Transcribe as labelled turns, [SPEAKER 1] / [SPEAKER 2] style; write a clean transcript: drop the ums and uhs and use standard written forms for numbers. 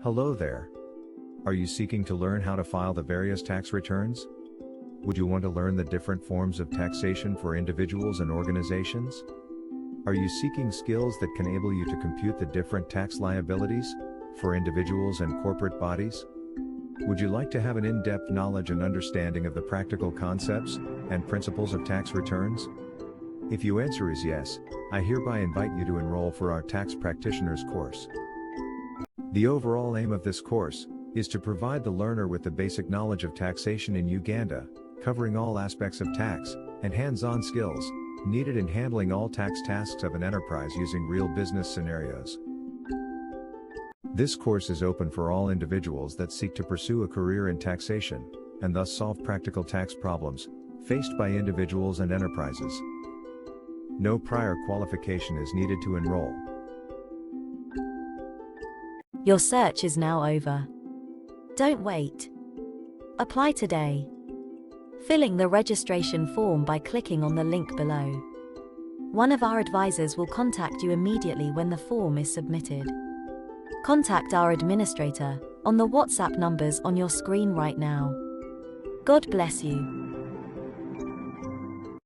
[SPEAKER 1] Hello there. Are you seeking to learn how to file the various tax returns? Would you want to learn the different forms of taxation for individuals and organizations? Are you seeking skills that can enable you to compute the different tax liabilities for individuals and corporate bodies? Would you like to have an in-depth knowledge and understanding of the practical concepts and principles of tax returns? If your answer is yes, I hereby invite you to enroll for our Tax Practitioners course. The overall aim of this course is to provide the learner with the basic knowledge of taxation in Uganda, covering all aspects of tax and hands-on skills needed in handling all tax tasks of an enterprise using real business scenarios. This course is open for all individuals that seek to pursue a career in taxation and thus solve practical tax problems faced by individuals and enterprises. No prior qualification is needed to enroll.
[SPEAKER 2] Your search is now over. Don't wait. Apply today. Filling the registration form by clicking on the link below. One of our advisors will contact you immediately when the form is submitted. Contact our administrator on the WhatsApp numbers on your screen right now. God bless you.